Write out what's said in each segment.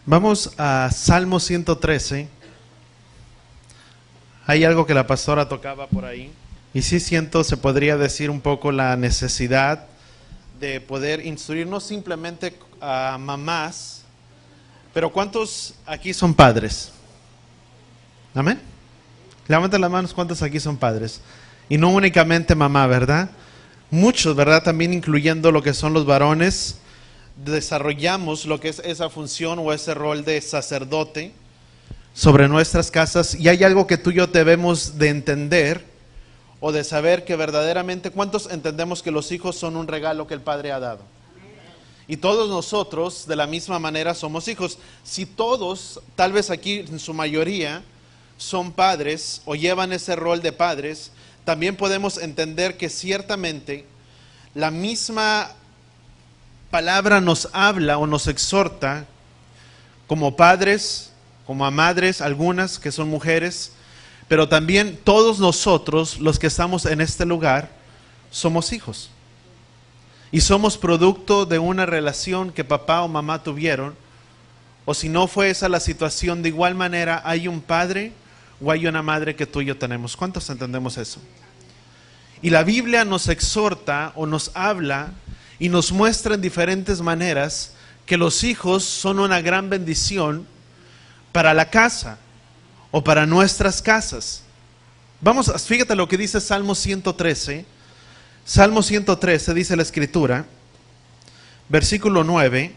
Vamos a Salmo 113. Hay algo que la pastora tocaba por ahí. Y sí siento, se podría decir un poco la necesidad de poder instruir no simplemente a mamás, pero ¿cuántos aquí son padres? ¿Amén? Levanten las manos, ¿cuántos aquí son padres? Y no únicamente mamá, ¿verdad? Muchos, ¿verdad? También incluyendo lo que son los varones, desarrollamos lo que es esa función o ese rol de sacerdote sobre nuestras casas. Y hay algo que tú y yo debemos de entender o de saber, que verdaderamente, ¿cuántos entendemos que los hijos son un regalo que el Padre ha dado? Y todos nosotros de la misma manera somos hijos. Si todos, tal vez aquí en su mayoría, son padres o llevan ese rol de padres, también podemos entender que ciertamente la misma palabra nos habla o nos exhorta como padres, como a madres, algunas que son mujeres, pero también todos nosotros, los que estamos en este lugar, somos hijos. Y somos producto de una relación que papá o mamá tuvieron, o si no fue esa la situación, de igual manera hay un padre o hay una madre que tú y yo tenemos. ¿Cuántos entendemos eso? Y la Biblia nos exhorta o nos habla y nos muestra en diferentes maneras que los hijos son una gran bendición para la casa o para nuestras casas. Vamos, fíjate lo que dice Salmo 113. Salmo 113 dice la Escritura, versículo 9,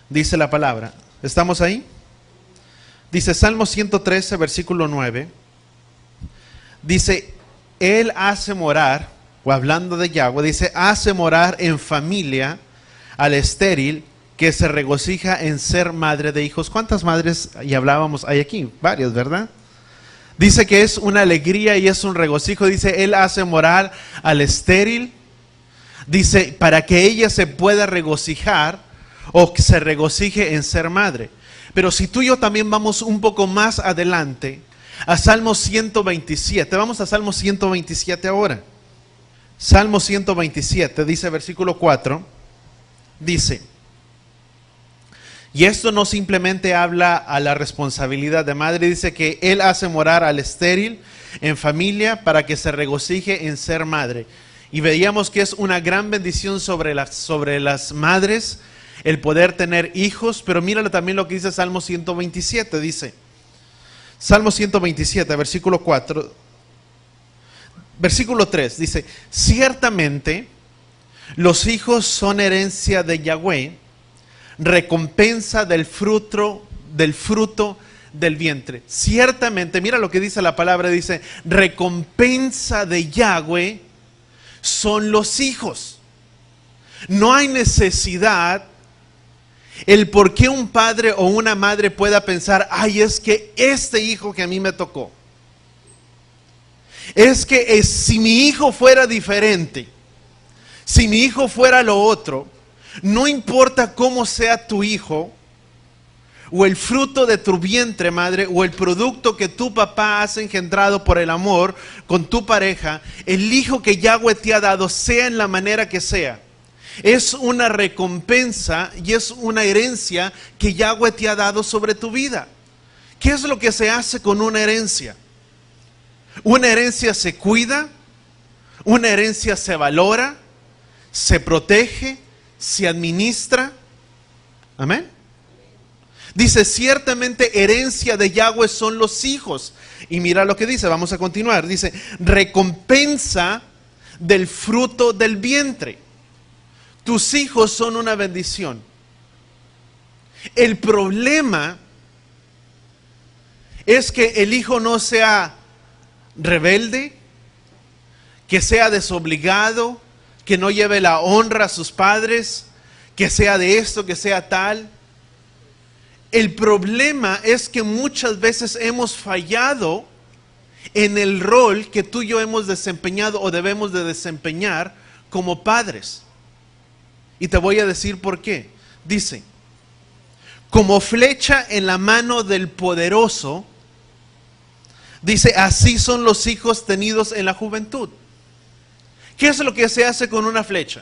dice la palabra. ¿Estamos ahí? Dice Salmo 113, versículo 9. Dice, Él hace morar, o hablando de Yahweh, dice, hace morar en familia al estéril que se regocija en ser madre de hijos. ¿Cuántas madres, y hablábamos, hay aquí? Varias, ¿verdad? Dice que es una alegría y es un regocijo. Dice, Él hace morar al estéril. Dice, para que ella se pueda regocijar o que se regocije en ser madre. Pero si tú y yo también vamos un poco más adelante, a Salmo 127. Vamos a Salmo 127 ahora. Salmo 127, dice versículo 4. Dice, y esto no simplemente habla a la responsabilidad de madre, dice que Él hace morar al estéril en familia para que se regocije en ser madre. Y veíamos que es una gran bendición sobre las madres el poder tener hijos, pero míralo también lo que dice Salmo 127, dice, Salmo 127, versículo 4, versículo 3, dice, ciertamente los hijos son herencia de Yahweh, recompensa del fruto del vientre. Ciertamente, mira lo que dice la palabra, dice, recompensa de Yahweh son los hijos. No hay necesidad el por qué un padre o una madre pueda pensar, ay, es que este hijo que a mí me tocó, es que si mi hijo fuera diferente, si mi hijo fuera lo otro, no importa cómo sea tu hijo, o el fruto de tu vientre, madre, o el producto que tu papá has engendrado por el amor con tu pareja, el hijo que Yahweh te ha dado, sea en la manera que sea, es una recompensa y es una herencia que Yahweh te ha dado sobre tu vida. ¿Qué es lo que se hace con una herencia? Una herencia se cuida, una herencia se valora, se protege, se administra. Amén. Dice, ciertamente herencia de Yahweh son los hijos. Y mira lo que dice, vamos a continuar. Dice, recompensa del fruto del vientre. Tus hijos son una bendición. El problema es que el hijo no sea rebelde, que sea desobligado, que no lleve la honra a sus padres, que sea de esto, que sea tal. El problema es que muchas veces hemos fallado en el rol que tú y yo hemos desempeñado o debemos de desempeñar como padres. Y te voy a decir por qué. Dice, como flecha en la mano del poderoso, dice, así son los hijos tenidos en la juventud. ¿Qué es lo que se hace con una flecha?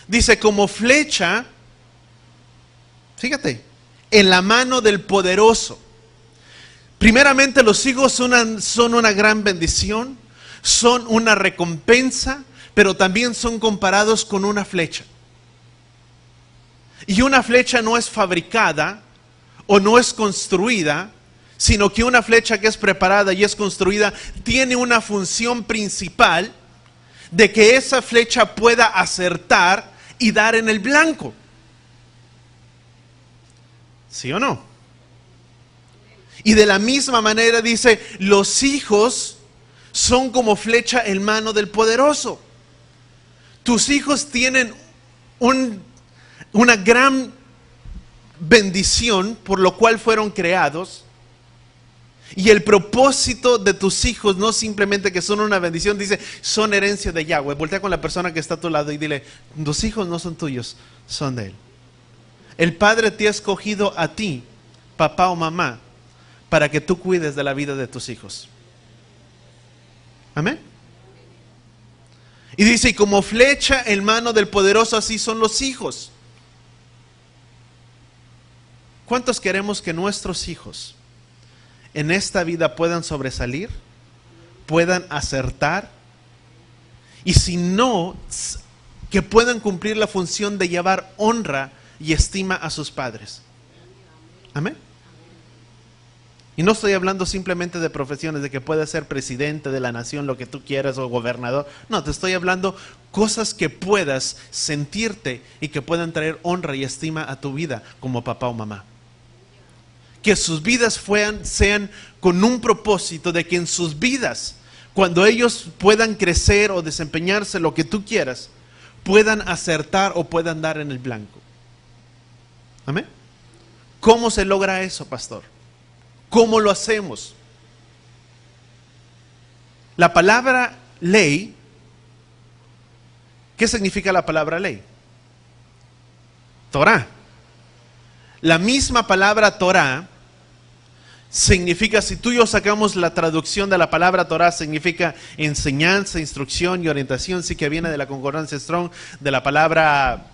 Dice, como flecha, fíjate, en la mano del poderoso. Primeramente, los hijos son una gran bendición, son una recompensa, pero también son comparados con una flecha. Y una flecha no es fabricada o no es construida, sino que una flecha que es preparada y es construida tiene una función principal de que esa flecha pueda acertar y dar en el blanco. ¿Sí o no? Y de la misma manera dice, los hijos son como flecha en mano del poderoso. Tus hijos tienen una gran bendición por lo cual fueron creados. Y el propósito de tus hijos no simplemente que son una bendición, dice, son herencia de Yahweh. Voltea con la persona que está a tu lado y dile, tus hijos no son tuyos, son de Él. El Padre te ha escogido a ti, papá o mamá, para que tú cuides de la vida de tus hijos. Amén. Y dice, y como flecha en mano del poderoso, así son los hijos. ¿Cuántos queremos que nuestros hijos en esta vida puedan sobresalir, puedan acertar, y si no, que puedan cumplir la función de llevar honra y estima a sus padres? Amén. Y no estoy hablando simplemente de profesiones, de que puedas ser presidente de la nación, lo que tú quieras, o gobernador. No, te estoy hablando cosas que puedas sentirte y que puedan traer honra y estima a tu vida como papá o mamá. Que sus vidas sean con un propósito de que en sus vidas, cuando ellos puedan crecer o desempeñarse lo que tú quieras, puedan acertar o puedan dar en el blanco. Amén. ¿Cómo se logra eso, pastor? ¿Cómo lo hacemos? La palabra ley, ¿qué significa la palabra ley? Torah. La misma palabra Torah significa, si tú y yo sacamos la traducción de la palabra Torah, significa enseñanza, instrucción y orientación. Sí que viene de la concordancia Strong, de la palabra,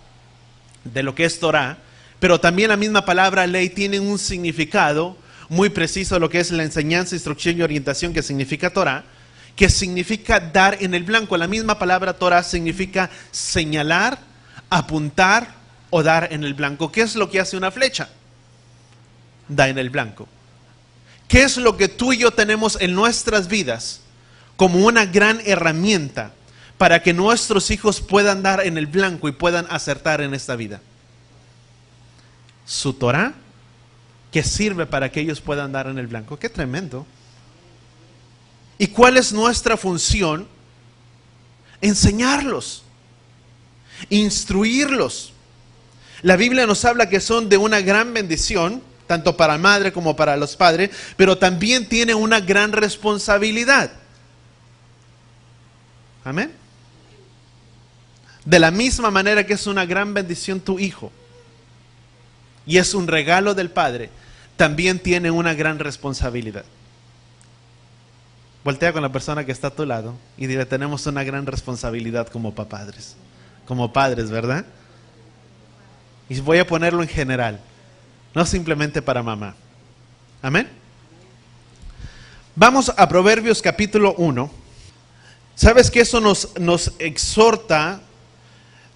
de lo que es Torah. Pero también la misma palabra ley tiene un significado muy preciso de lo que es la enseñanza, instrucción y orientación, que significa Torah, que significa dar en el blanco. La misma palabra Torah significa señalar, apuntar o dar en el blanco. ¿Qué es lo que hace una flecha? Da en el blanco. ¿Qué es lo que tú y yo tenemos en nuestras vidas como una gran herramienta para que nuestros hijos puedan dar en el blanco y puedan acertar en esta vida? Su Torah, que sirve para que ellos puedan dar en el blanco. ¡Qué tremendo! ¿Y cuál es nuestra función? Enseñarlos, instruirlos. La Biblia nos habla que son de una gran bendición, tanto para la madre como para los padres, pero también tiene una gran responsabilidad. Amén. De la misma manera que es una gran bendición tu hijo, y es un regalo del Padre, también tiene una gran responsabilidad. Voltea con la persona que está a tu lado y dile, tenemos una gran responsabilidad como padres, ¿verdad? Y voy a ponerlo en general, no simplemente para mamá. Amén. Vamos a Proverbios capítulo 1. ¿Sabes que eso nos exhorta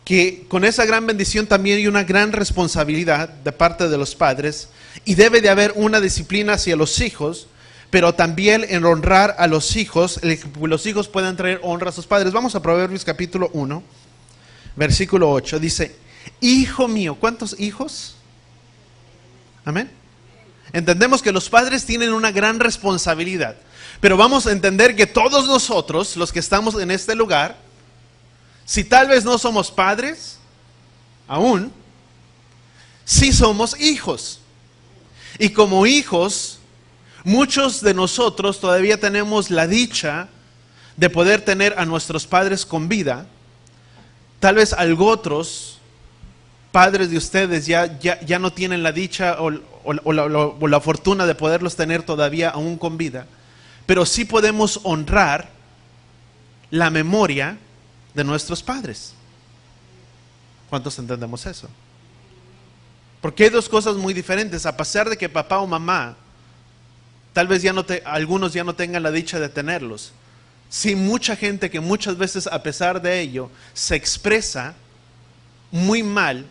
que con esa gran bendición también hay una gran responsabilidad de parte de los padres, y debe de haber una disciplina hacia los hijos, pero también en honrar a los hijos puedan traer honra a sus padres? Vamos a Proverbios capítulo 1, versículo 8, dice, hijo mío. ¿Cuántos hijos? Amén. Entendemos que los padres tienen una gran responsabilidad, pero vamos a entender que todos nosotros, los que estamos en este lugar, si tal vez no somos padres, aún, sí somos hijos. Y como hijos, muchos de nosotros todavía tenemos la dicha de poder tener a nuestros padres con vida. Tal vez algo otros padres de ustedes ya no tienen la dicha o la fortuna de poderlos tener todavía aún con vida. Pero sí podemos honrar la memoria de nuestros padres. ¿Cuántos entendemos eso? Porque hay dos cosas muy diferentes. A pesar de que papá o mamá, tal vez algunos ya no tengan la dicha de tenerlos. Sí, mucha gente que muchas veces, a pesar de ello, se expresa muy mal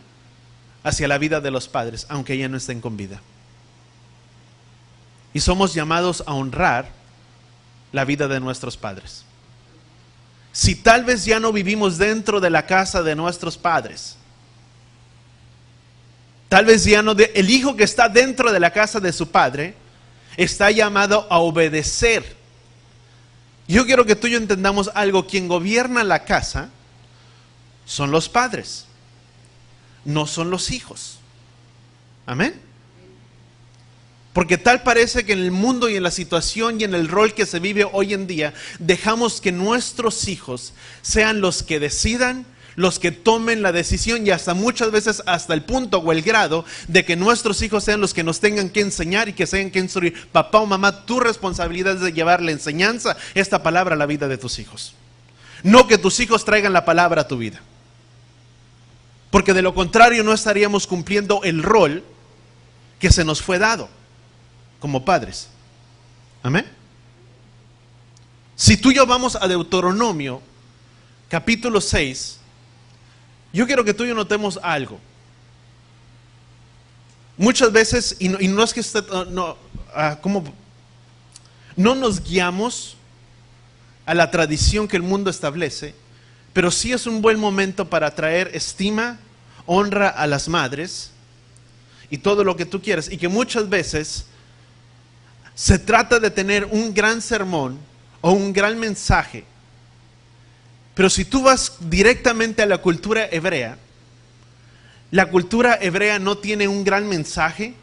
hacia la vida de los padres, aunque ya no estén con vida. Y somos llamados a honrar la vida de nuestros padres. Si tal vez ya no vivimos dentro de la casa de nuestros padres, tal vez ya no, el hijo que está dentro de la casa de su padre está llamado a obedecer. Yo quiero que tú y yo entendamos algo. Quien gobierna la casa son los padres, no son los hijos. Amén. Porque tal parece que en el mundo y en la situación y en el rol que se vive hoy en día, dejamos que nuestros hijos sean los que decidan, los que tomen la decisión, y hasta muchas veces hasta el punto o el grado de que nuestros hijos sean los que nos tengan que enseñar y que tengan que instruir. Papá o mamá, tu responsabilidad es de llevar la enseñanza, esta palabra a la vida de tus hijos. No que tus hijos traigan la palabra a tu vida. Porque de lo contrario no estaríamos cumpliendo el rol que se nos fue dado como padres. Amén. Si tú y yo vamos a Deuteronomio capítulo 6, yo quiero que tú y yo notemos algo. Muchas veces, y no es que no nos guiamos a la tradición que el mundo establece, pero sí es un buen momento para traer estima, honra a las madres y todo lo que tú quieras, y que muchas veces se trata de tener un gran sermón o un gran mensaje. Pero si tú vas directamente a la cultura hebrea, la cultura hebrea no tiene un gran mensaje,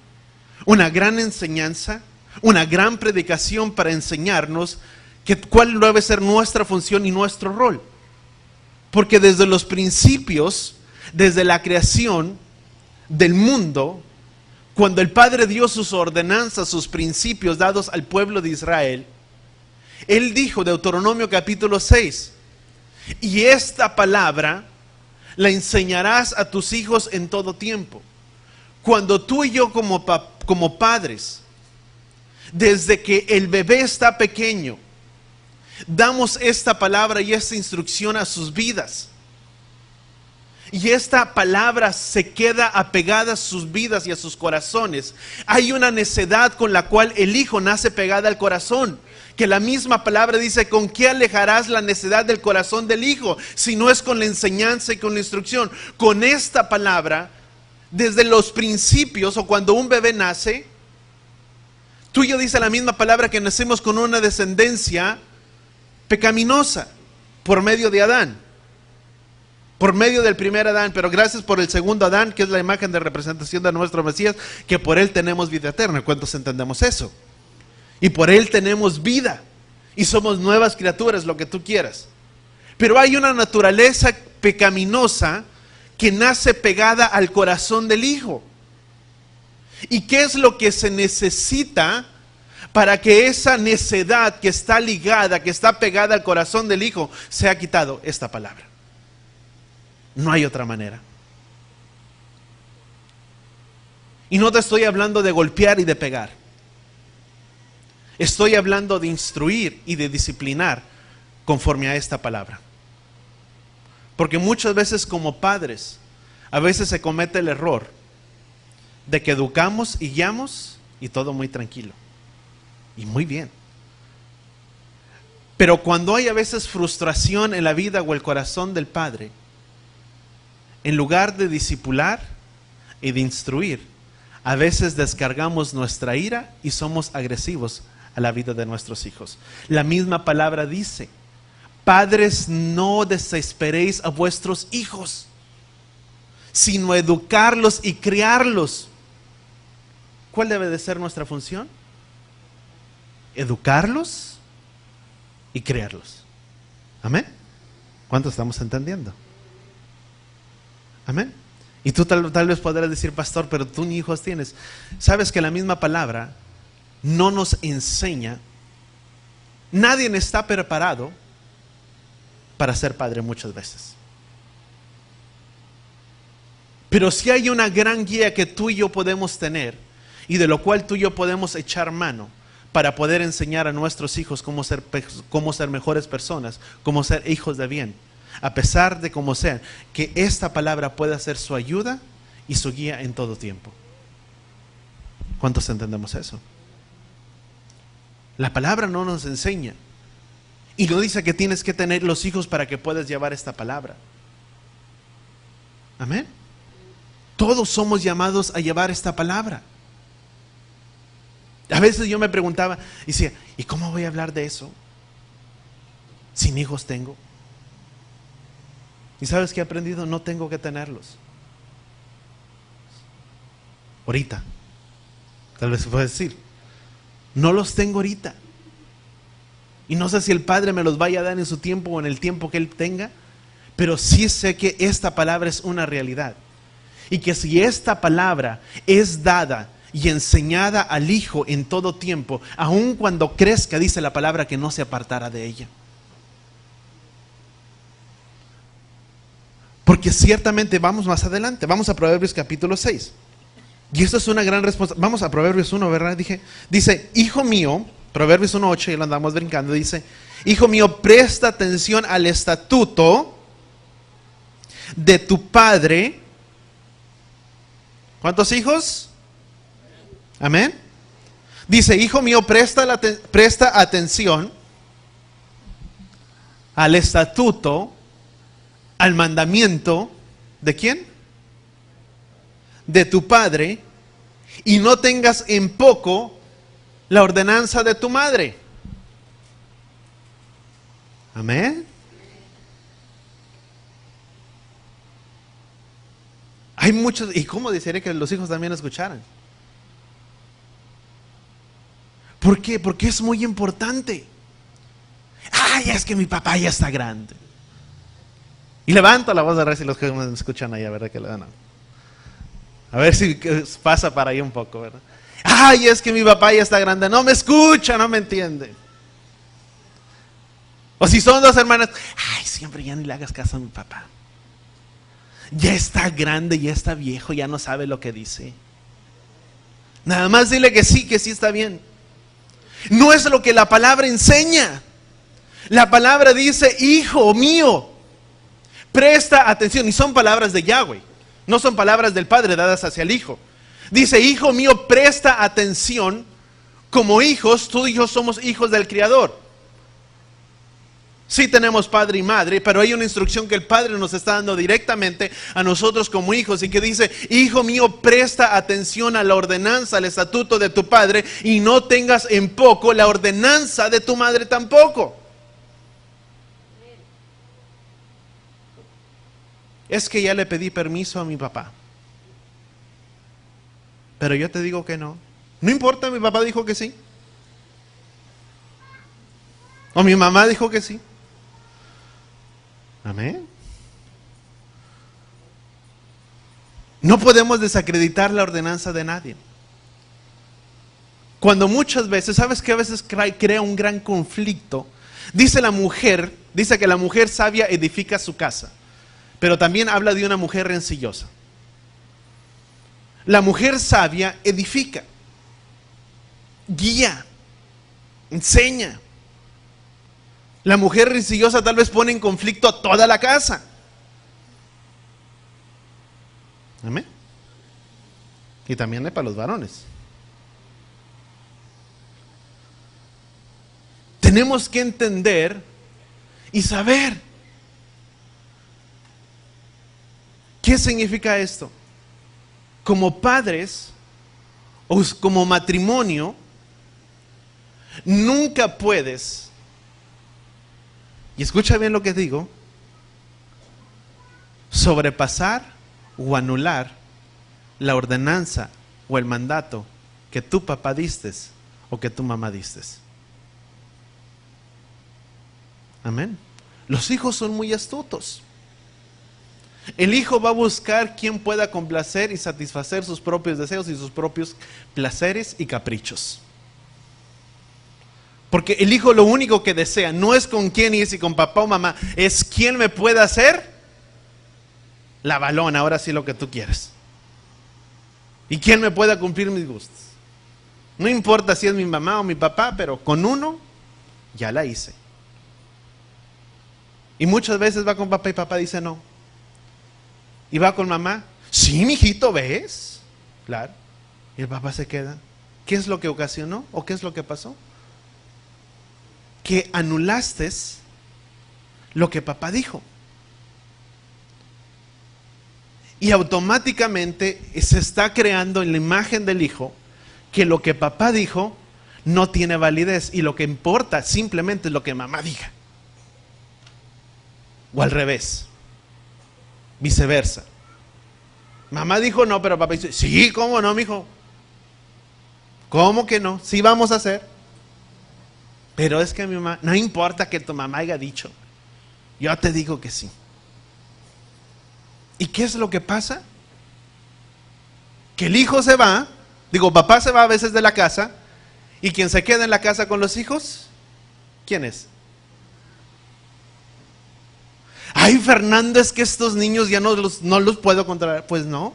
una gran enseñanza, una gran predicación para enseñarnos cuál debe ser nuestra función y nuestro rol. Porque desde los principios, desde la creación del mundo, cuando el Padre dio sus ordenanzas, sus principios dados al pueblo de Israel, Él dijo, Deuteronomio capítulo 6, y esta palabra la enseñarás a tus hijos en todo tiempo. Cuando tú y yo como padres, desde que el bebé está pequeño, damos esta palabra y esta instrucción a sus vidas, y esta palabra se queda apegada a sus vidas y a sus corazones, hay una necedad con la cual el hijo nace pegada al corazón, que la misma palabra dice: ¿con qué alejarás la necedad del corazón del hijo? Si no es con la enseñanza y con la instrucción. Con esta palabra, desde los principios, o cuando un bebé nace, tú y yo, dice la misma palabra, que nacemos con una descendencia pecaminosa por medio de Adán, por medio del primer Adán, pero gracias por el segundo Adán, que es la imagen de representación de nuestro Mesías, que por él tenemos vida eterna. ¿Cuántos entendemos eso? Y por él tenemos vida, y somos nuevas criaturas, lo que tú quieras. Pero hay una naturaleza pecaminosa que nace pegada al corazón del hijo. ¿Y qué es lo que se necesita para que esa necedad que está ligada, que está pegada al corazón del hijo, sea quitado? Esta palabra. No hay otra manera. Y no te estoy hablando de golpear y de pegar. Estoy hablando de instruir y de disciplinar conforme a esta palabra. Porque muchas veces como padres, a veces se comete el error de que educamos y guiamos y todo muy tranquilo y muy bien. Pero cuando hay a veces frustración en la vida o el corazón del padre, en lugar de discipular y de instruir, a veces descargamos nuestra ira y somos agresivos a la vida de nuestros hijos. La misma palabra dice: padres, no desesperéis a vuestros hijos, sino educarlos y criarlos. ¿Cuál debe de ser nuestra función? Educarlos y criarlos. ¿Amén? ¿Cuánto estamos entendiendo? ¿Amén? Y tú tal vez podrás decir: pastor, pero tú ni hijos tienes. Sabes que la misma palabra no nos enseña. Nadie está preparado para ser padre muchas veces. Pero sí hay una gran guía que tú y yo podemos tener y de lo cual tú y yo podemos echar mano para poder enseñar a nuestros hijos cómo ser mejores personas, cómo ser hijos de bien. A pesar de cómo sean, que esta palabra pueda ser su ayuda y su guía en todo tiempo. ¿Cuántos entendemos eso? La palabra no nos enseña y no dice que tienes que tener los hijos para que puedas llevar esta palabra. Amén. Todos somos llamados a llevar esta palabra. A veces yo me preguntaba, y decía, ¿y cómo voy a hablar de eso? Sin hijos tengo. ¿Y sabes qué he aprendido? No tengo que tenerlos. Ahorita. Tal vez se puede decir. No los tengo ahorita. Y no sé si el Padre me los vaya a dar en su tiempo o en el tiempo que Él tenga. Pero sí sé que esta palabra es una realidad. Y que si esta palabra es dada y enseñada al hijo en todo tiempo, aun cuando crezca, dice la palabra, que no se apartará de ella. Porque ciertamente, vamos más adelante, vamos a Proverbios capítulo 6. Y esto es una gran responsabilidad. Vamos a Proverbios 1, ¿verdad? Dice, hijo mío, Proverbios 1:8, y lo andamos brincando, dice, hijo mío, presta atención al estatuto de tu padre. ¿Cuántos hijos? Amén. Dice, hijo mío, presta atención al estatuto, al mandamiento, ¿de quién? De tu padre, y no tengas en poco la ordenanza de tu madre. Amén. Hay muchos, y cómo desearía que los hijos también escucharan. ¿Por qué? Porque es muy importante. Ay, es que mi papá ya está grande. Y levanto la voz a ver si los que me escuchan allá, ¿verdad? Que le dan. A ver si pasa para ahí un poco, ¿verdad? Ay, es que mi papá ya está grande. No me escucha, no me entiende. O si son dos hermanas, ay, siempre ya ni le hagas caso a mi papá. Ya está grande, ya está viejo, ya no sabe lo que dice. Nada más dile que sí está bien. No es lo que la palabra enseña. La palabra dice, hijo mío, presta atención. Y son palabras de Yahweh, no son palabras del Padre dadas hacia el Hijo. Dice, hijo mío, presta atención. Como hijos, tú y yo somos hijos del Creador. Sí tenemos padre y madre, pero hay una instrucción que el Padre nos está dando directamente a nosotros como hijos y que dice, hijo mío, presta atención a la ordenanza, al estatuto de tu padre y no tengas en poco la ordenanza de tu madre tampoco. Es que ya le pedí permiso a mi papá, pero yo te digo que no. No importa, mi papá dijo que sí. O mi mamá dijo que sí. Amén. No podemos desacreditar la ordenanza de nadie. Cuando muchas veces, ¿sabes qué? A veces crea un gran conflicto. Dice que la mujer sabia edifica su casa, pero también habla de una mujer rencillosa. La mujer sabia edifica, guía, enseña. La mujer rencillosa tal vez pone en conflicto a toda la casa. Amén. Y también es para los varones. Tenemos que entender y saber qué significa esto. Como padres o como matrimonio, nunca puedes, y escucha bien lo que digo, sobrepasar o anular la ordenanza o el mandato que tu papá diste o que tu mamá diste. Amén. Los hijos son muy astutos. El hijo va a buscar quien pueda complacer y satisfacer sus propios deseos y sus propios placeres y caprichos. Porque el hijo lo único que desea no es con quién ir, si con papá o mamá, es quién me puede hacer la balona, ahora sí lo que tú quieres. ¿Y quién me pueda cumplir mis gustos? No importa si es mi mamá o mi papá, pero con uno ya la hice. Y muchas veces va con papá y papá dice no. Y va con mamá, sí, mijito, ¿ves? Claro. Y el papá se queda. ¿Qué es lo que ocasionó o qué es lo que pasó? Que anulaste lo que papá dijo. Y automáticamente se está creando en la imagen del hijo que lo que papá dijo no tiene validez y lo que importa simplemente es lo que mamá diga. O al revés, viceversa. Mamá dijo no, pero papá dice, sí, ¿cómo no, mijo? ¿Cómo que no? Sí vamos a hacer. Pero es que mi mamá, no importa que tu mamá haya dicho, yo te digo que sí. ¿Y qué es lo que pasa? Que el hijo se va, papá se va a veces de la casa, y quien se queda en la casa con los hijos, ¿quién es? Ay, Fernando, es que estos niños ya no los puedo controlar. Pues no,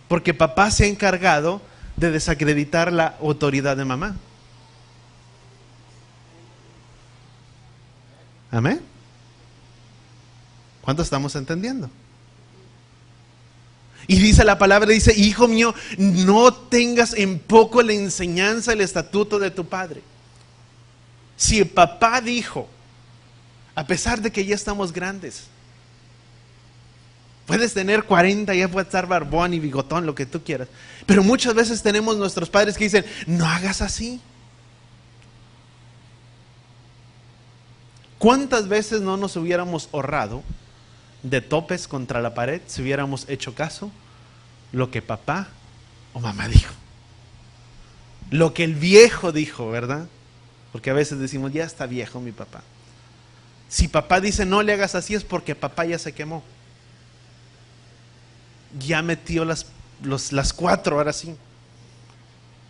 porque papá se ha encargado de desacreditar la autoridad de mamá. Amén. ¿Cuánto estamos entendiendo? Y dice la palabra, dice, hijo mío, no tengas en poco la enseñanza, el estatuto de tu padre. Si el papá dijo, a pesar de que ya estamos grandes, puedes tener 40, ya puedes estar barbón y bigotón, lo que tú quieras, pero muchas veces tenemos nuestros padres que dicen, no hagas así. ¿Cuántas veces no nos hubiéramos ahorrado de topes contra la pared si hubiéramos hecho caso lo que papá o mamá dijo? Lo que el viejo dijo, ¿verdad? Porque a veces decimos, ya está viejo mi papá. Si papá dice no le hagas así es porque papá ya se quemó. Ya metió las 4, ahora sí.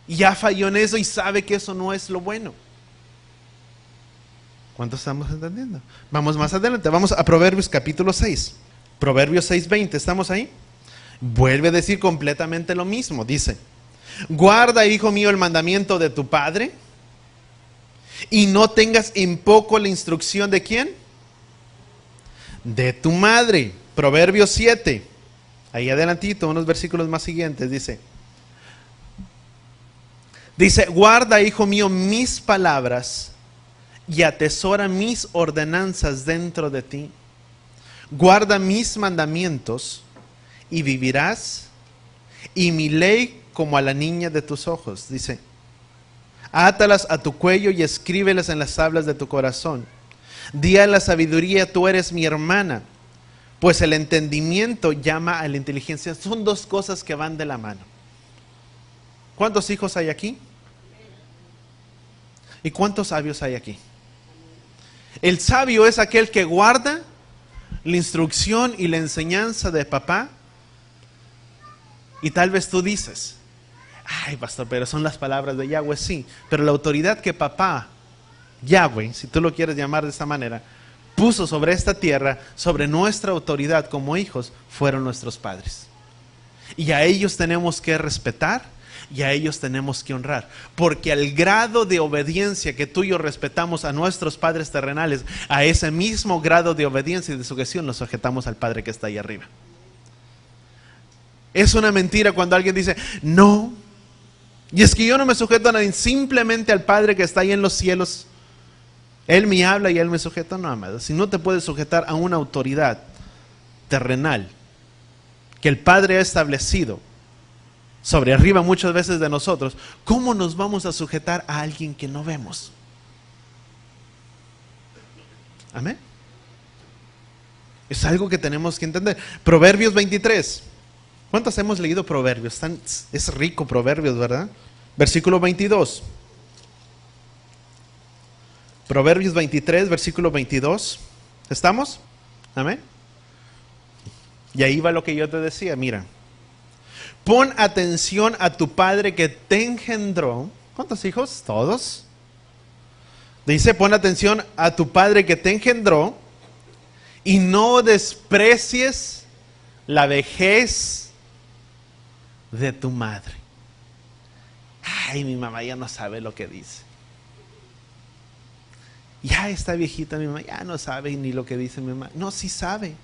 Y ya falló en eso y sabe que eso no es lo bueno. ¿Cuánto estamos entendiendo? Vamos más adelante, vamos a Proverbios capítulo 6. Proverbios 6:20, ¿estamos ahí? Vuelve a decir completamente lo mismo, dice, guarda, hijo mío, el mandamiento de tu padre y no tengas en poco la instrucción de ¿quién? De tu madre. Proverbios 7, ahí adelantito, unos versículos más siguientes, dice, guarda, hijo mío, mis palabras y atesora mis ordenanzas dentro de ti. Guarda mis mandamientos y vivirás, y mi ley como a la niña de tus ojos. Dice, átalas a tu cuello y escríbelas en las tablas de tu corazón. Di a la sabiduría, tú eres mi hermana, pues el entendimiento llama a la inteligencia. Son dos cosas que van de la mano. ¿Cuántos hijos hay aquí? ¿Y cuántos sabios hay aquí? El sabio es aquel que guarda la instrucción y la enseñanza de papá. Y tal vez tú dices, ay pastor, pero son las palabras de Yahweh, sí, pero la autoridad que papá, Yahweh, si tú lo quieres llamar de esta manera, puso sobre esta tierra, sobre nuestra autoridad como hijos, fueron nuestros padres. Y a ellos tenemos que respetar y a ellos tenemos que honrar, porque al grado de obediencia que tú y yo respetamos a nuestros padres terrenales, a ese mismo grado de obediencia y de sujeción nos sujetamos al Padre que está ahí arriba. Es una mentira cuando alguien dice, no, y es que yo no me sujeto a nadie, simplemente al Padre que está ahí en los cielos. Él me habla y Él me sujeta. No, amado, si no te puedes sujetar a una autoridad terrenal que el Padre ha establecido sobre arriba muchas veces de nosotros, ¿cómo nos vamos a sujetar a alguien que no vemos? Amén. Es algo que tenemos que entender. Proverbios 23. ¿Cuántos hemos leído Proverbios? Es rico Proverbios, ¿verdad? Versículo 22. Proverbios 23, versículo 22. ¿Estamos? Amén. Y ahí va lo que yo te decía, mira. Pon atención a tu padre que te engendró. ¿Cuántos hijos? Todos. Dice, pon atención a tu padre que te engendró y no desprecies la vejez de tu madre. Ay, mi mamá ya no sabe lo que dice. Ya está viejita mi mamá, ya no sabe ni lo que dice mi mamá. No, sí sabe.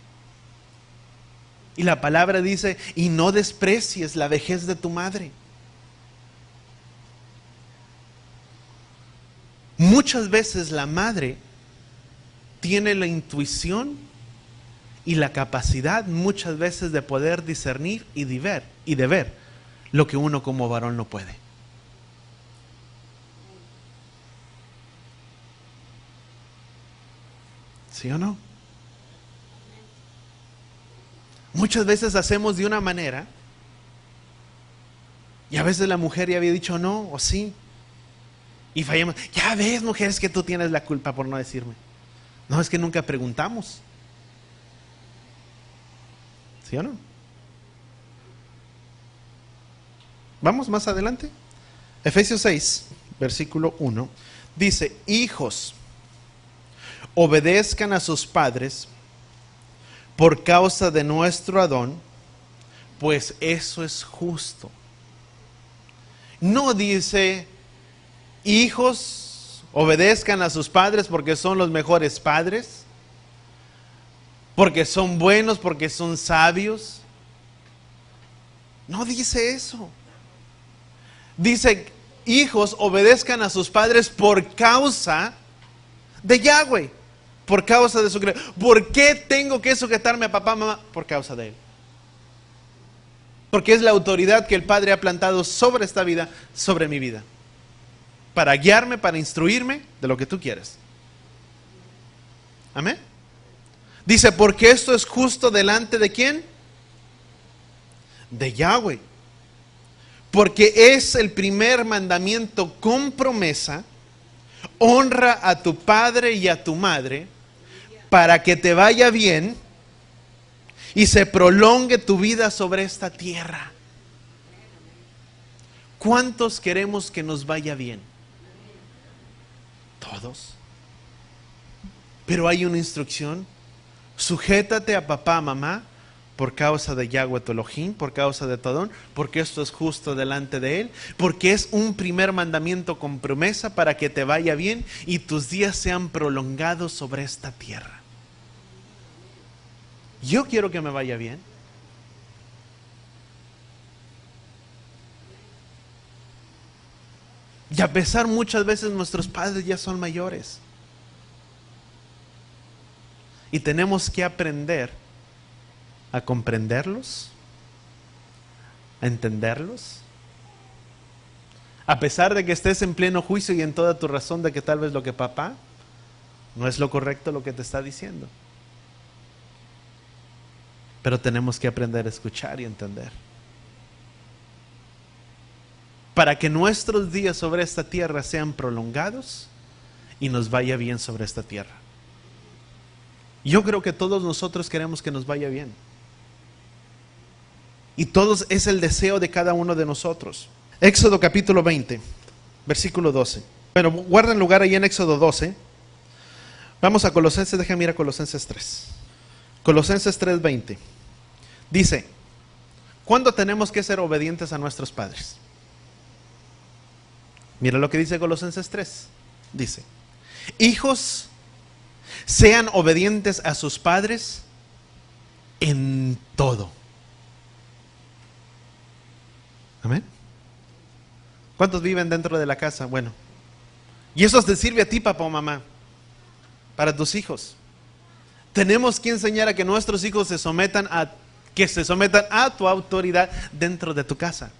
Y la palabra dice, y no desprecies la vejez de tu madre. Muchas veces la madre tiene la intuición y la capacidad muchas veces de poder discernir y de ver lo que uno como varón no puede. ¿Sí o no? Muchas veces hacemos de una manera y a veces la mujer ya había dicho no o sí y fallamos. Ya ves, mujer, es que tú tienes la culpa por no decirme. No, es que nunca preguntamos. ¿Sí o no? Vamos más adelante. Efesios 6, versículo 1. Dice, hijos, obedezcan a sus padres por causa de nuestro Adón, pues eso es justo. No dice, hijos, obedezcan a sus padres porque son los mejores padres, porque son buenos, porque son sabios. No dice eso. Dice, hijos, obedezcan a sus padres por causa de Yahweh, por causa de su creación. ¿Por qué tengo que sujetarme a papá, mamá? Por causa de Él. Porque es la autoridad que el Padre ha plantado sobre esta vida, sobre mi vida. Para guiarme, para instruirme de lo que tú quieres. Amén. Dice, porque esto es justo delante de ¿quién? De Yahweh. Porque es el primer mandamiento con promesa. Honra a tu padre y a tu madre para que te vaya bien y se prolongue tu vida sobre esta tierra. ¿Cuántos queremos que nos vaya bien? Todos. Pero hay una instrucción. Sujétate a papá, mamá, por causa de Yahweh tu Elohim, por causa de Tadón, porque esto es justo delante de Él, porque es un primer mandamiento con promesa para que te vaya bien y tus días sean prolongados sobre esta tierra. Yo quiero que me vaya bien. Y a pesar muchas veces nuestros padres ya son mayores. Y tenemos que aprender a comprenderlos, a entenderlos. A pesar de que estés en pleno juicio y en toda tu razón de que tal vez lo que papá no es lo correcto lo que te está diciendo. Pero tenemos que aprender a escuchar y entender. Para que nuestros días sobre esta tierra sean prolongados y nos vaya bien sobre esta tierra. Yo creo que todos nosotros queremos que nos vaya bien. Y todos es el deseo de cada uno de nosotros. Éxodo capítulo 20, versículo 12. Bueno, guarden lugar ahí en Éxodo 12. Vamos a Colosenses, déjame ir a Colosenses 3. Colosenses 3:20. Dice, ¿cuándo tenemos que ser obedientes a nuestros padres? Mira lo que dice Colosenses 3. Dice, hijos, sean obedientes a sus padres en todo. Amén. ¿Cuántos viven dentro de la casa? Bueno, y eso te sirve a ti, papá o mamá, para tus hijos. Tenemos que enseñar a que nuestros hijos se sometan a tu autoridad dentro de tu casa.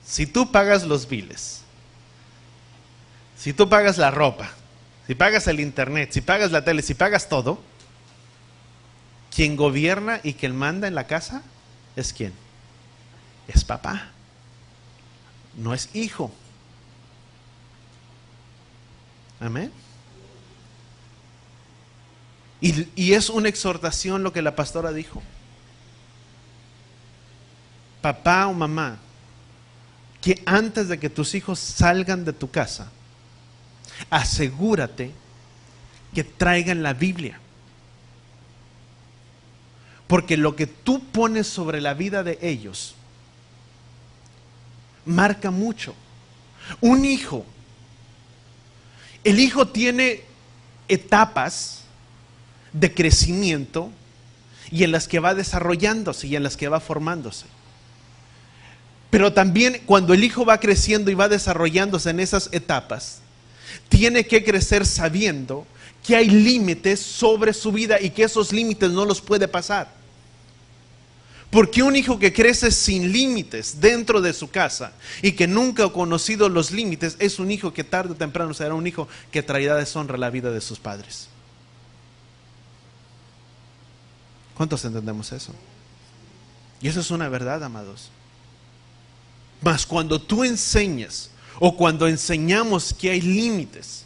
Si tú pagas los biles, si tú pagas la ropa, si pagas el internet, si pagas la tele, si pagas todo, quien gobierna y quien manda en la casa es ¿quién? Es papá, no es hijo. Amén. Y es una exhortación lo que la pastora dijo. Papá o mamá, que antes de que tus hijos salgan de tu casa, asegúrate que traigan la Biblia. Porque lo que tú pones sobre la vida de ellos marca mucho. Un hijo, el hijo tiene etapas de crecimiento y en las que va desarrollándose y en las que va formándose. Pero también cuando el hijo va creciendo y va desarrollándose en esas etapas, tiene que crecer sabiendo que hay límites sobre su vida y que esos límites no los puede pasar. Porque un hijo que crece sin límites dentro de su casa y que nunca ha conocido los límites es un hijo que tarde o temprano será un hijo que traerá deshonra a la vida de sus padres. ¿Cuántos entendemos eso? Y eso es una verdad, amados. Mas cuando tú enseñas o cuando enseñamos que hay límites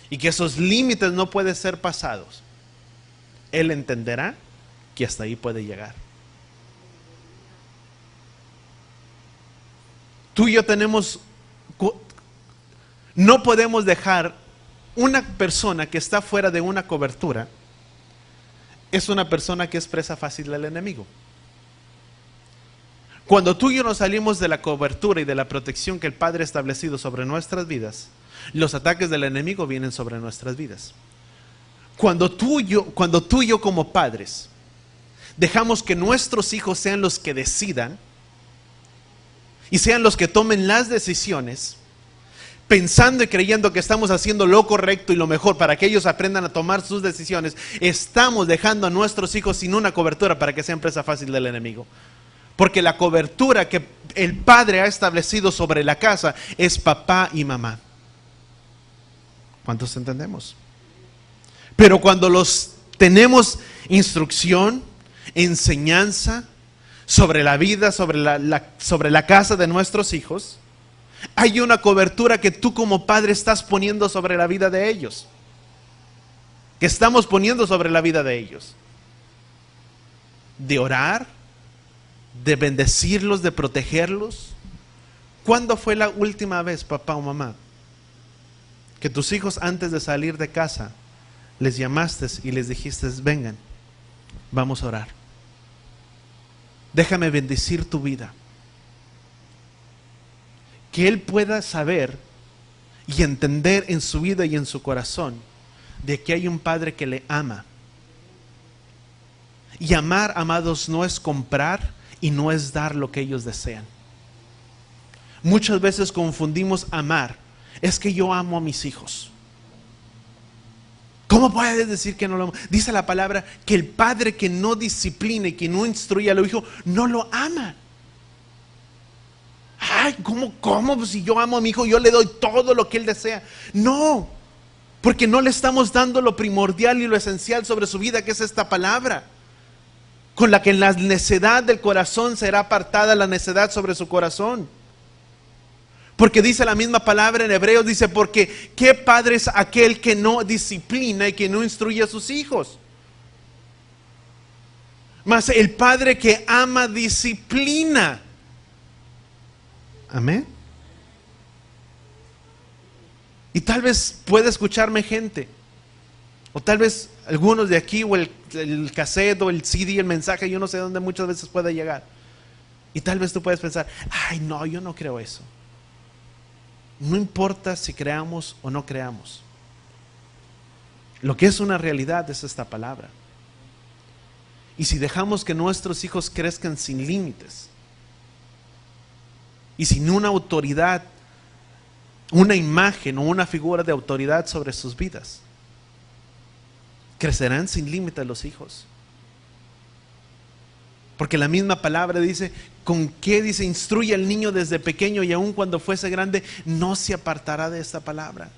y que esos límites no pueden ser pasados, él entenderá que hasta ahí puede llegar. Tú y yo no podemos dejar una persona que está fuera de una cobertura, es una persona que es presa fácil del enemigo. Cuando tú y yo nos salimos de la cobertura y de la protección que el Padre ha establecido sobre nuestras vidas, los ataques del enemigo vienen sobre nuestras vidas. Cuando tú y yo como padres dejamos que nuestros hijos sean los que decidan y sean los que tomen las decisiones, pensando y creyendo que estamos haciendo lo correcto y lo mejor para que ellos aprendan a tomar sus decisiones, estamos dejando a nuestros hijos sin una cobertura para que sean presa fácil del enemigo. Porque la cobertura que el Padre ha establecido sobre la casa es papá y mamá. ¿Cuántos entendemos? Pero cuando los tenemos instrucción, enseñanza sobre la vida, sobre la casa de nuestros hijos, hay una cobertura que tú como padre estás poniendo sobre la vida de ellos. Que estamos poniendo sobre la vida de ellos. De orar, de bendecirlos, de protegerlos. ¿Cuándo fue la última vez, papá o mamá, que tus hijos antes de salir de casa les llamaste y les dijiste: vengan, vamos a orar, déjame bendecir tu vida? Que él pueda saber y entender en su vida y en su corazón de que hay un Padre que le ama. Y amar, amados, no es comprar y no es dar lo que ellos desean. Muchas veces confundimos amar. Es que yo amo a mis hijos. ¿Cómo puedes decir que no lo amo? Dice la palabra que el padre que no disciplina y que no instruye a los hijos no lo ama. Ay, ¿cómo? Pues si yo amo a mi hijo, yo le doy todo lo que él desea. No, porque no le estamos dando lo primordial y lo esencial sobre su vida, que es esta palabra, con la que en la necedad del corazón será apartada la necedad sobre su corazón. Porque dice la misma palabra en Hebreos, dice: porque ¿qué padre es aquel que no disciplina y que no instruye a sus hijos? Mas el padre que ama disciplina. Amén. Y tal vez pueda escucharme gente, o tal vez algunos de aquí, o el cassette, o el CD, el mensaje, yo no sé dónde muchas veces puede llegar. Y tal vez tú puedes pensar: ay, no, yo no creo eso. No importa si creamos o no creamos. Lo que es una realidad es esta palabra. Y si dejamos que nuestros hijos crezcan sin límites y sin una autoridad, una imagen o una figura de autoridad sobre sus vidas, crecerán sin límites los hijos. Porque la misma palabra dice: ¿con qué? Dice: instruye al niño desde pequeño y aun cuando fuese grande no se apartará de esta palabra.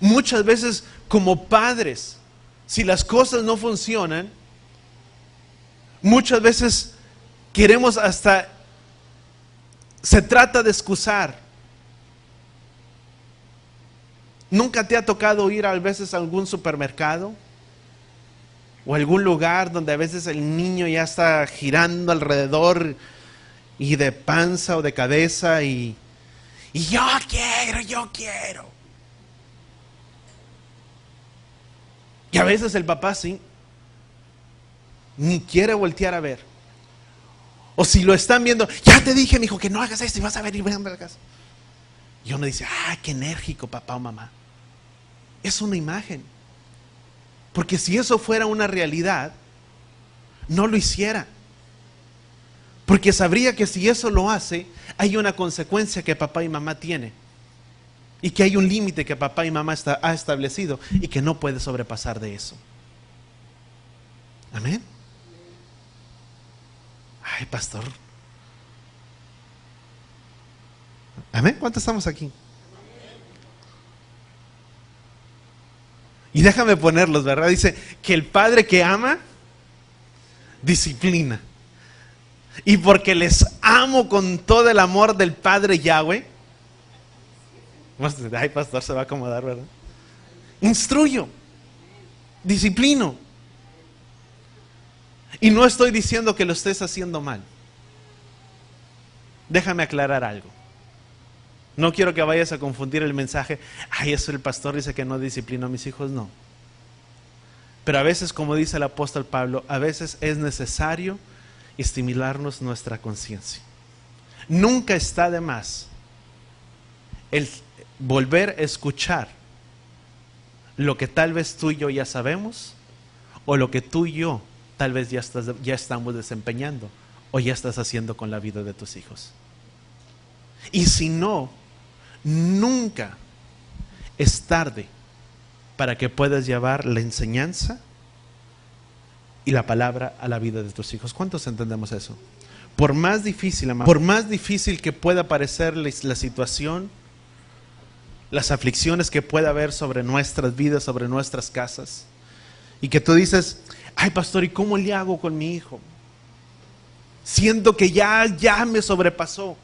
Muchas veces como padres, si las cosas no funcionan, muchas veces queremos hasta, se trata de excusar. ¿Nunca te ha tocado ir a veces a algún supermercado o algún lugar donde a veces el niño ya está girando alrededor y de panza o de cabeza y yo quiero? Y a veces el papá sí, ni quiere voltear a ver. O si lo están viendo, ya te dije, mijo, que no hagas esto y vas a ver y ven a la casa. Y uno dice, qué enérgico papá o mamá. Es una imagen. Porque si eso fuera una realidad, no lo hiciera. Porque sabría que si eso lo hace, hay una consecuencia que papá y mamá tienen. Y que hay un límite que papá y mamá ha establecido y que no puede sobrepasar de eso. Amén. Ay, pastor. Amén. ¿Cuántos estamos aquí? Y déjame ponerlos, ¿verdad? Dice que el padre que ama, disciplina. Y porque les amo con todo el amor del Padre Yahweh. Ay, pastor, se va a acomodar, ¿verdad? Instruyo. Disciplino. Y no estoy diciendo que lo estés haciendo mal. Déjame aclarar algo. No quiero que vayas a confundir el mensaje. Ay, eso el pastor dice que no disciplino a mis hijos. No. Pero a veces, como dice el apóstol Pablo, a veces es necesario estimularnos nuestra conciencia. Nunca está de más el volver a escuchar lo que tal vez tú y yo ya sabemos, o lo que tú y yo tal vez ya estamos desempeñando o ya estás haciendo con la vida de tus hijos. Y si no, nunca es tarde para que puedas llevar la enseñanza y la palabra a la vida de tus hijos. ¿Cuántos entendemos eso? Por más difícil que pueda parecer la situación, las aflicciones que pueda haber sobre nuestras vidas, sobre nuestras casas, y que tú dices, ay pastor, ¿y cómo le hago con mi hijo? Siento que ya me sobrepasó.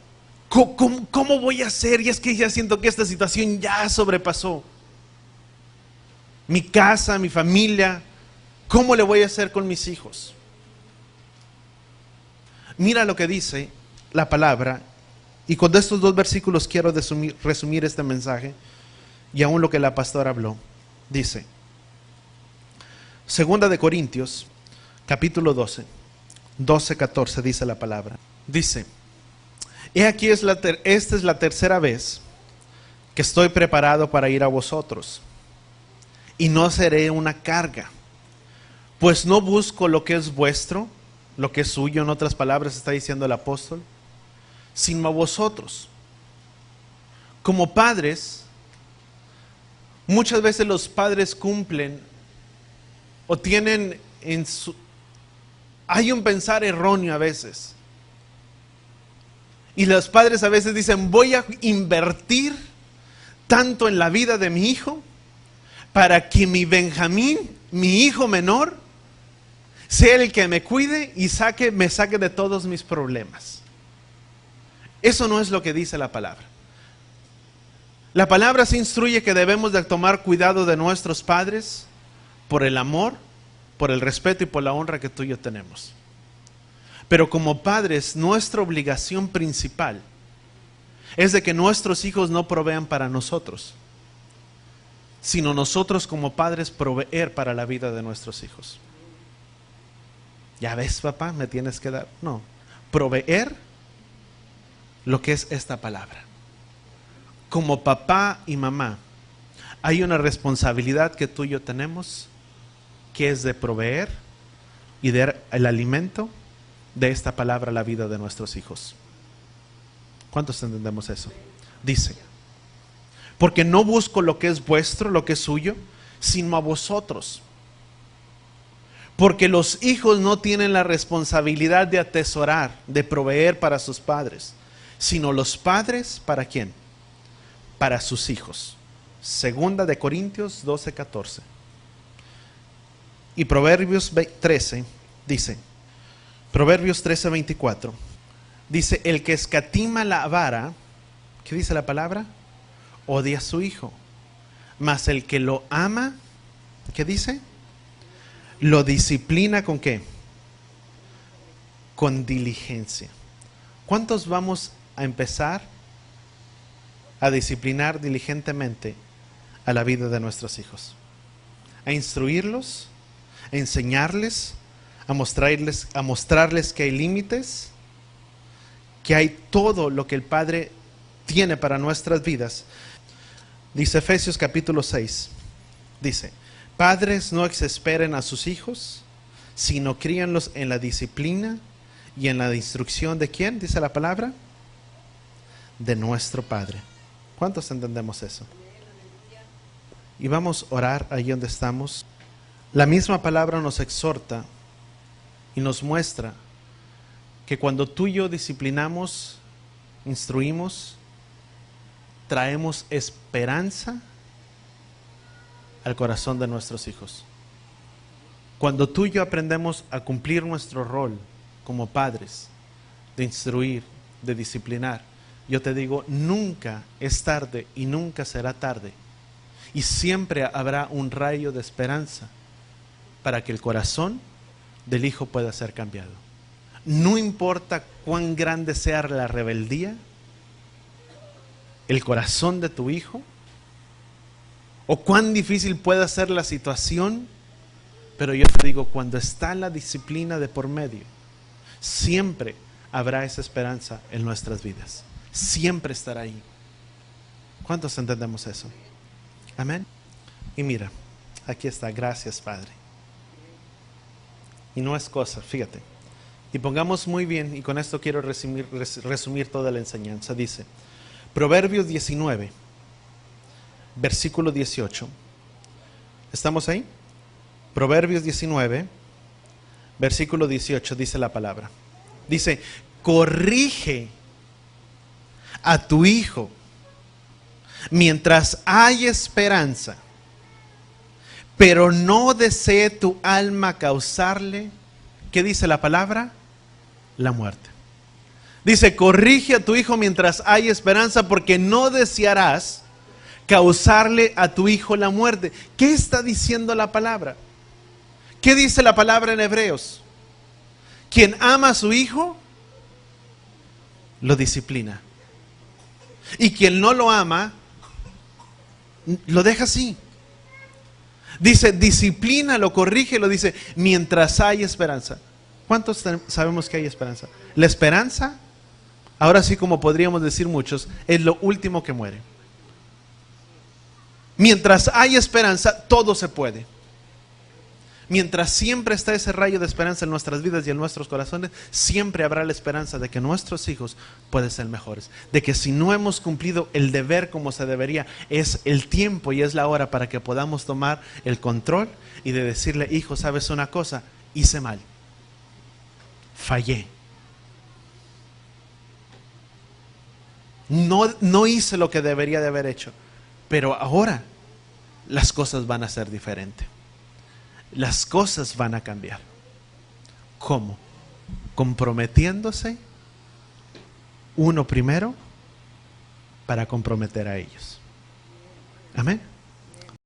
¿Cómo voy a hacer? Y es que ya siento que esta situación ya sobrepasó mi casa, mi familia. ¿Cómo le voy a hacer con mis hijos? Mira lo que dice la palabra. Y con estos dos versículos quiero resumir este mensaje y aún lo que la pastora habló. Dice, Segunda de Corintios, capítulo 12, 14, dice la palabra. Dice, he aquí esta es la tercera vez que estoy preparado para ir a vosotros, y no seré una carga, pues no busco lo que es vuestro, lo que es suyo, en otras palabras está diciendo el apóstol, sino a vosotros. Como padres, muchas veces los padres cumplen o tienen hay un pensar erróneo a veces. Y los padres a veces dicen, voy a invertir tanto en la vida de mi hijo para que mi Benjamín, mi hijo menor, sea el que me cuide y me saque de todos mis problemas. Eso no es lo que dice la palabra. La palabra se instruye que debemos de tomar cuidado de nuestros padres por el amor, por el respeto y por la honra que tú y yo tenemos. Pero como padres, nuestra obligación principal es de que nuestros hijos no provean para nosotros, sino nosotros como padres proveer para la vida de nuestros hijos. Ya ves, papá, me tienes que dar. No, proveer lo que es esta palabra. Como papá y mamá, hay una responsabilidad que tú y yo tenemos, que es de proveer y dar el alimento de esta palabra a la vida de nuestros hijos. ¿Cuántos entendemos eso? Dice, porque no busco lo que es vuestro, lo que es suyo, sino a vosotros. Porque los hijos no tienen la responsabilidad de atesorar, de proveer para sus padres, sino los padres, ¿para quién? Para sus hijos. Segunda de Corintios 12, 14. Y Proverbios 13 dice, Proverbios 13, 24, dice, el que escatima la vara, ¿qué dice la palabra? Odia a su hijo, mas el que lo ama, ¿qué dice? Lo disciplina ¿con qué? Con diligencia. ¿Cuántos vamos a empezar a disciplinar diligentemente a la vida de nuestros hijos? A instruirlos, a enseñarles, a mostrarles que hay límites, que hay todo lo que el Padre tiene para nuestras vidas. Dice Efesios capítulo 6, dice: padres, no exasperen a sus hijos, sino críanlos en la disciplina y en la instrucción de ¿quién? Dice la palabra, de nuestro Padre. ¿Cuántos entendemos eso? Y vamos a orar ahí donde estamos. La misma palabra nos exhorta y nos muestra que cuando tú y yo disciplinamos, instruimos, traemos esperanza al corazón de nuestros hijos. Cuando tú y yo aprendemos a cumplir nuestro rol como padres, de instruir, de disciplinar, yo te digo, nunca es tarde y nunca será tarde. Y siempre habrá un rayo de esperanza para que el corazón del hijo pueda ser cambiado. No importa cuán grande sea la rebeldía, el corazón de tu hijo, o cuán difícil pueda ser la situación, pero yo te digo, cuando está la disciplina de por medio, siempre habrá esa esperanza en nuestras vidas. Siempre estará ahí. ¿Cuántos entendemos eso? Amén. Y mira, aquí está, gracias Padre. Y no es cosa, fíjate. Y pongamos muy bien, y con esto quiero resumir toda la enseñanza. Dice, Proverbios 19, versículo 18. ¿Estamos ahí? Proverbios 19, versículo 18, dice la palabra. Dice, corrige a tu hijo mientras hay esperanza, pero no desee tu alma causarle, ¿qué dice la palabra? La muerte. Dice, corrige a tu hijo mientras hay esperanza, porque no desearás causarle a tu hijo la muerte. ¿Qué está diciendo la palabra? ¿Qué dice la palabra en Hebreos? Quien ama a su hijo, lo disciplina. Y quien no lo ama, lo deja así. Dice, disciplínalo, corrígelo, dice, mientras hay esperanza. ¿Cuántos sabemos que hay esperanza? La esperanza, ahora sí como podríamos decir muchos, es lo último que muere. Mientras hay esperanza, todo se puede. Mientras siempre está ese rayo de esperanza en nuestras vidas y en nuestros corazones, siempre habrá la esperanza de que nuestros hijos pueden ser mejores. De que si no hemos cumplido el deber como se debería, es el tiempo y es la hora para que podamos tomar el control y de decirle, hijo, ¿sabes una cosa? Hice mal. Fallé. No hice lo que debería de haber hecho. Pero ahora las cosas van a ser diferentes. Las cosas van a cambiar. ¿Cómo? Comprometiéndose uno primero para comprometer a ellos. Amén.